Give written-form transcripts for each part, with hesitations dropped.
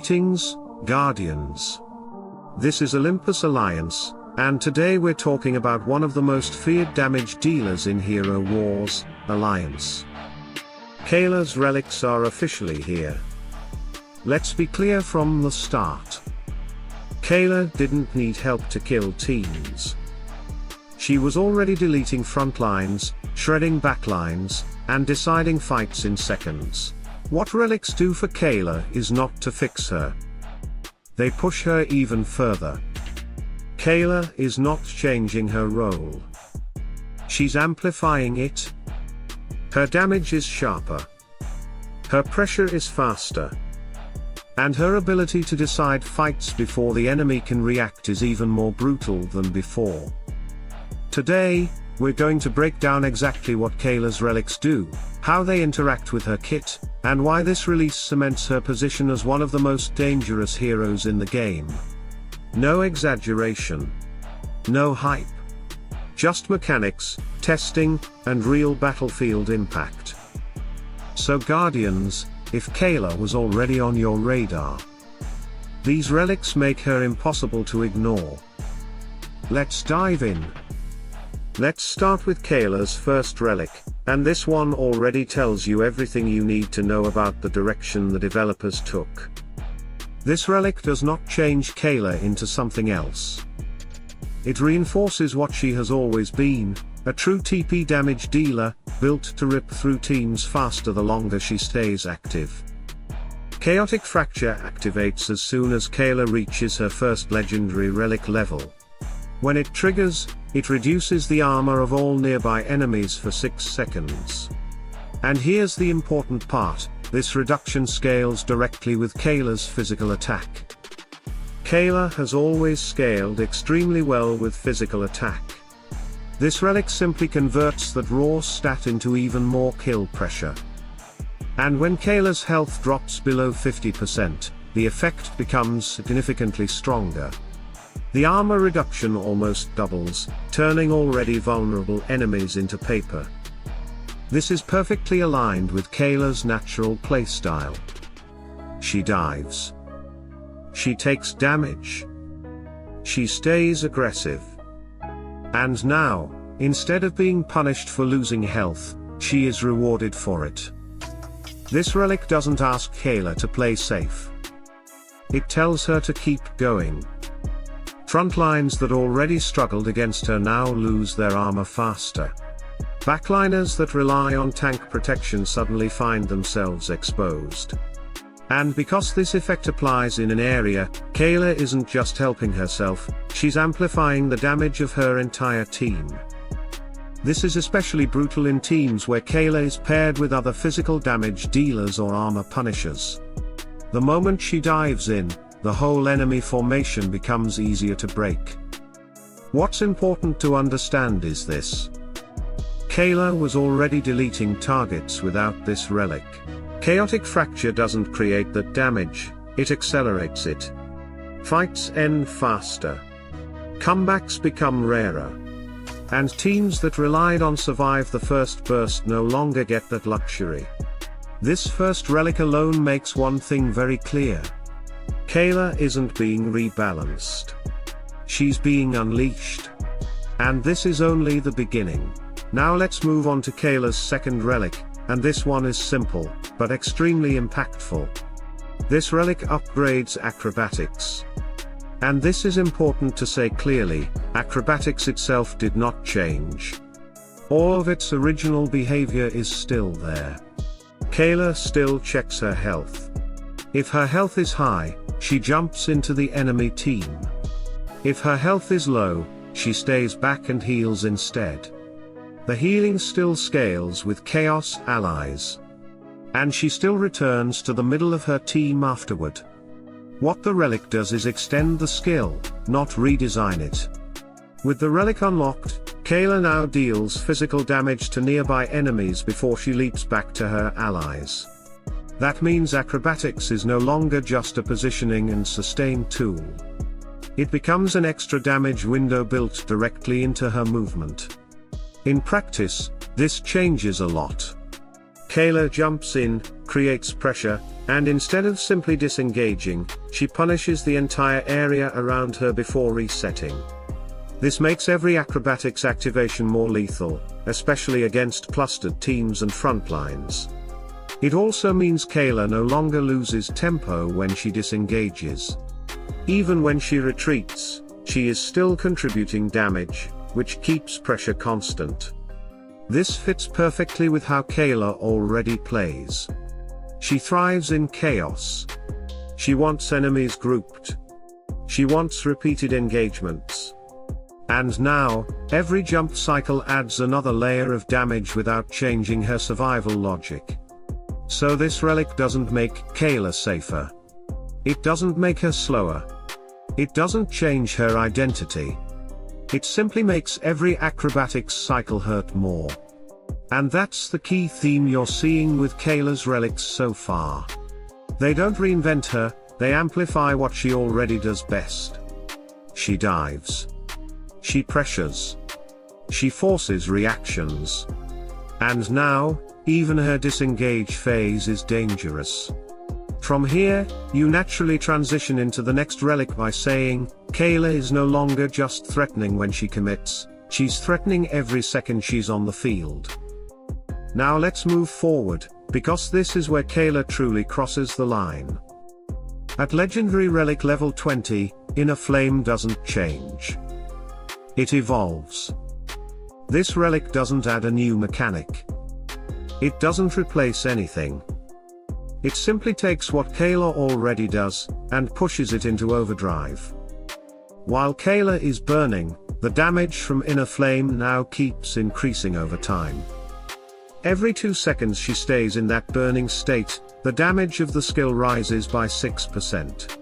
Greetings, Guardians. This is Olympus Alliance, and today we're talking about one of the most feared damage dealers in Hero Wars, Alliance. Kayla's relics are officially here. Let's be clear from the start. Kayla didn't need help to kill teams. She was already deleting front lines, shredding backlines, and deciding fights in seconds. What relics do for Kayla is not to fix her. They push her even further. Kayla is not changing her role. She's amplifying it. Her damage is sharper. Her pressure is faster. And her ability to decide fights before the enemy can react is even more brutal than before. Today, we're going to break down exactly what Kayla's relics do, how they interact with her kit, and why this release cements her position as one of the most dangerous heroes in the game. No exaggeration. No hype. Just mechanics, testing, and real battlefield impact. So Guardians, if Kayla was already on your radar, these relics make her impossible to ignore. Let's dive in. Let's start with Kayla's first relic, and this one already tells you everything you need to know about the direction the developers took. This relic does not change Kayla into something else. It reinforces what she has always been, a true TP damage dealer, built to rip through teams faster the longer she stays active. Chaotic Fracture activates as soon as Kayla reaches her first legendary relic level. When it triggers, it reduces the armor of all nearby enemies for 6 seconds. And here's the important part, this reduction scales directly with Kayla's physical attack. Kayla has always scaled extremely well with physical attack. This relic simply converts that raw stat into even more kill pressure. And when Kayla's health drops below 50%, the effect becomes significantly stronger. The armor reduction almost doubles, turning already vulnerable enemies into paper. This is perfectly aligned with Kayla's natural playstyle. She dives. She takes damage. She stays aggressive. And now, instead of being punished for losing health, she is rewarded for it. This relic doesn't ask Kayla to play safe. It tells her to keep going. Frontlines that already struggled against her now lose their armor faster. Backliners that rely on tank protection suddenly find themselves exposed. And because this effect applies in an area, Kayla isn't just helping herself, she's amplifying the damage of her entire team. This is especially brutal in teams where Kayla is paired with other physical damage dealers or armor punishers. The moment she dives in, the whole enemy formation becomes easier to break. What's important to understand is this. Kayla was already deleting targets without this relic. Chaotic Fracture doesn't create that damage, it accelerates it. Fights end faster. Comebacks become rarer. And teams that relied on survive the first burst no longer get that luxury. This first relic alone makes one thing very clear. Kayla isn't being rebalanced. She's being unleashed. And this is only the beginning. Now let's move on to Kayla's second relic, and this one is simple, but extremely impactful. This relic upgrades Acrobatics. And this is important to say clearly, Acrobatics itself did not change. All of its original behavior is still there. Kayla still checks her health. If her health is high, she jumps into the enemy team. If her health is low, she stays back and heals instead. The healing still scales with Chaos allies. And she still returns to the middle of her team afterward. What the relic does is extend the skill, not redesign it. With the relic unlocked, Kayla now deals physical damage to nearby enemies before she leaps back to her allies. That means Acrobatics is no longer just a positioning and sustain tool. It becomes an extra damage window built directly into her movement. In practice, this changes a lot. Kayla jumps in, creates pressure, and instead of simply disengaging, she punishes the entire area around her before resetting. This makes every acrobatics activation more lethal, especially against clustered teams and front lines. It also means Kayla no longer loses tempo when she disengages. Even when she retreats, she is still contributing damage, which keeps pressure constant. This fits perfectly with how Kayla already plays. She thrives in chaos. She wants enemies grouped. She wants repeated engagements. And now, every jump cycle adds another layer of damage without changing her survival logic. So this relic doesn't make Kayla safer. It doesn't make her slower. It doesn't change her identity. It simply makes every acrobatics cycle hurt more. And that's the key theme you're seeing with Kayla's relics so far. They don't reinvent her, they amplify what she already does best. She dives. She pressures. She forces reactions. And now, even her disengage phase is dangerous. From here, you naturally transition into the next relic by saying, Kayla is no longer just threatening when she commits, she's threatening every second she's on the field. Now let's move forward, because this is where Kayla truly crosses the line. At Legendary Relic level 20, Inner Flame doesn't change. It evolves. This relic doesn't add a new mechanic. It doesn't replace anything. It simply takes what Kayla already does, and pushes it into overdrive. While Kayla is burning, the damage from Inner Flame now keeps increasing over time. Every 2 seconds she stays in that burning state, the damage of the skill rises by 6%.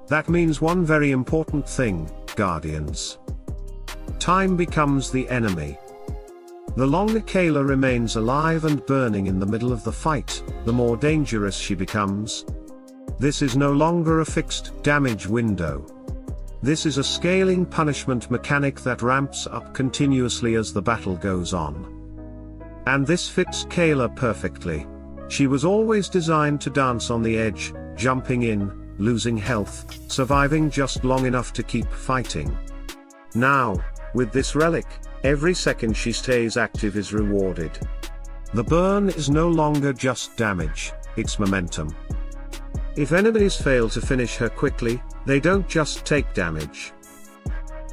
That means one very important thing, Guardians. Time becomes the enemy. The longer Kayla remains alive and burning in the middle of the fight, the more dangerous she becomes. This is no longer a fixed damage window. This is a scaling punishment mechanic that ramps up continuously as the battle goes on. And this fits Kayla perfectly. She was always designed to dance on the edge, jumping in, losing health, surviving just long enough to keep fighting. Now, with this relic, every second she stays active is rewarded. The burn is no longer just damage, it's momentum. If enemies fail to finish her quickly, they don't just take damage.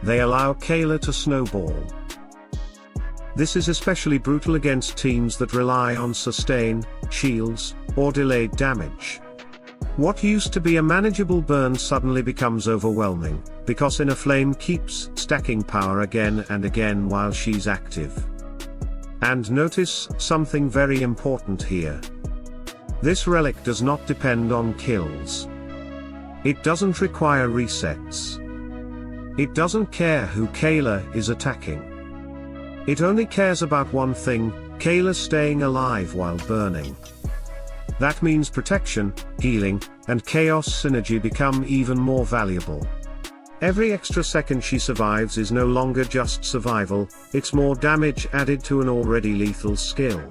They allow Kayla to snowball. This is especially brutal against teams that rely on sustain, shields, or delayed damage. What used to be a manageable burn suddenly becomes overwhelming, because Inner Flame keeps stacking power again and again while she's active. And notice something very important here. This relic does not depend on kills. It doesn't require resets. It doesn't care who Kayla is attacking. It only cares about one thing, Kayla staying alive while burning. That means protection, healing, and chaos synergy become even more valuable. Every extra second she survives is no longer just survival, it's more damage added to an already lethal skill.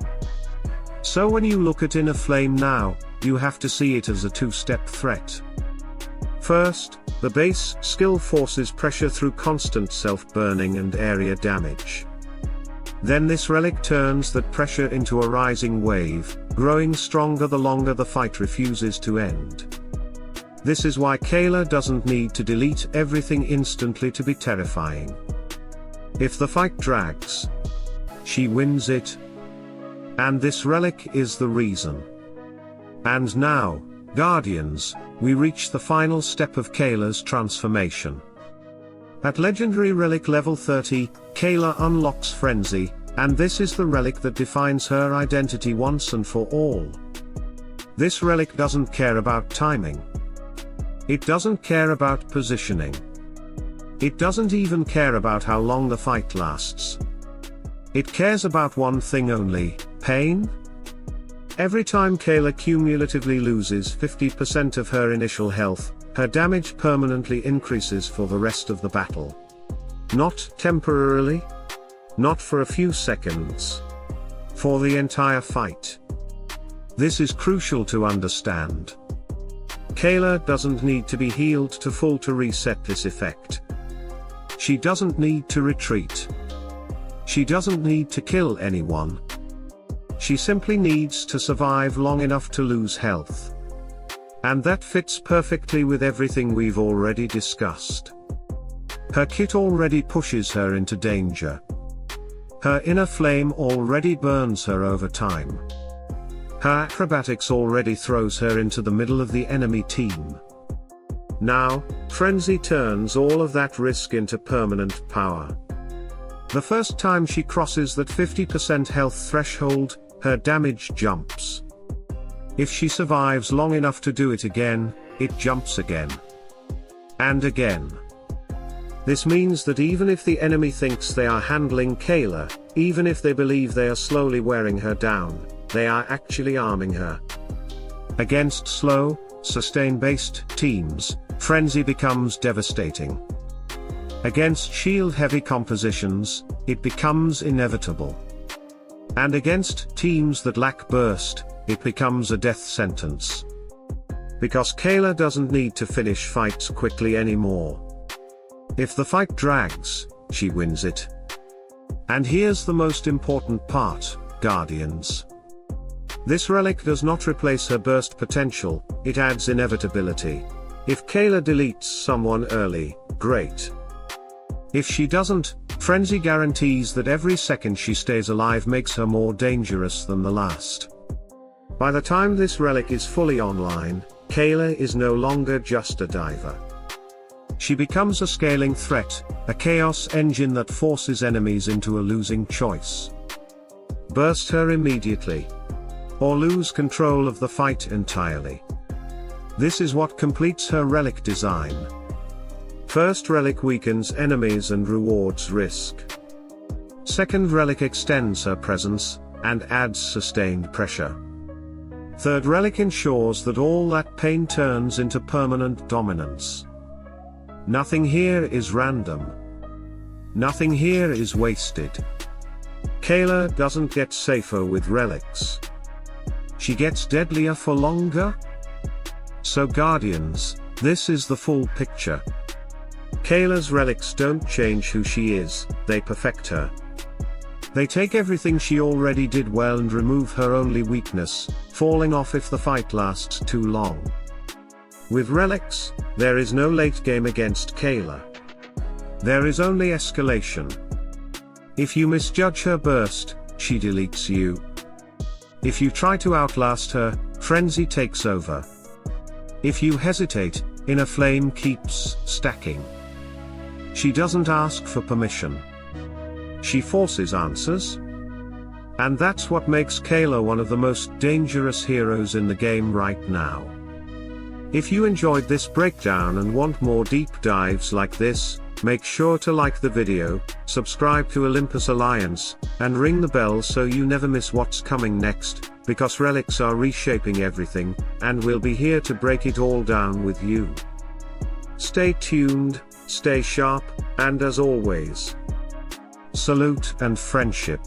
So when you look at Inner Flame now, you have to see it as a two-step threat. First, the base skill forces pressure through constant self-burning and area damage. Then this relic turns that pressure into a rising wave, growing stronger the longer the fight refuses to end. This is why Kayla doesn't need to delete everything instantly to be terrifying. If the fight drags, she wins it. And this relic is the reason. And now, Guardians, we reach the final step of Kayla's transformation. At Legendary Relic level 30, Kayla unlocks Frenzy, and this is the relic that defines her identity once and for all. This relic doesn't care about timing. It doesn't care about positioning. It doesn't even care about how long the fight lasts. It cares about one thing only, pain. Every time Kayla cumulatively loses 50% of her initial health, her damage permanently increases for the rest of the battle. Not temporarily. Not for a few seconds. For the entire fight. This is crucial to understand. Kayla doesn't need to be healed to full to reset this effect. She doesn't need to retreat. She doesn't need to kill anyone. She simply needs to survive long enough to lose health. And that fits perfectly with everything we've already discussed. Her kit already pushes her into danger. Her inner flame already burns her over time. Her acrobatics already throws her into the middle of the enemy team. Now, frenzy turns all of that risk into permanent power. The first time she crosses that 50% health threshold, her damage jumps. If she survives long enough to do it again, it jumps again. And again. This means that even if the enemy thinks they are handling Kayla, even if they believe they are slowly wearing her down, they are actually arming her. Against slow, sustain-based teams, frenzy becomes devastating. Against shield-heavy compositions, it becomes inevitable. And against teams that lack burst, it becomes a death sentence. Because Kayla doesn't need to finish fights quickly anymore. If the fight drags, she wins it. And here's the most important part, Guardians. This relic does not replace her burst potential, it adds inevitability. If Kayla deletes someone early, great. If she doesn't, frenzy guarantees that every second she stays alive makes her more dangerous than the last. By the time this relic is fully online, Kayla is no longer just a diver. She becomes a scaling threat, a chaos engine that forces enemies into a losing choice. Burst her immediately. Or lose control of the fight entirely. This is what completes her relic design. First relic weakens enemies and rewards risk. Second relic extends her presence, and adds sustained pressure. Third relic ensures that all that pain turns into permanent dominance. Nothing here is random. Nothing here is wasted. Kayla doesn't get safer with relics. She gets deadlier for longer? So Guardians, this is the full picture. Kayla's relics don't change who she is, they perfect her. They take everything she already did well and remove her only weakness, falling off if the fight lasts too long. With relics, there is no late game against Kayla. There is only escalation. If you misjudge her burst, she deletes you. If you try to outlast her, frenzy takes over. If you hesitate, inner flame keeps stacking. She doesn't ask for permission. She forces answers. And that's what makes Kayla one of the most dangerous heroes in the game right now. If you enjoyed this breakdown and want more deep dives like this, make sure to like the video, subscribe to Olympus Alliance, and ring the bell so you never miss what's coming next, because relics are reshaping everything, and we'll be here to break it all down with you. Stay tuned, stay sharp, and as always, salute and friendship.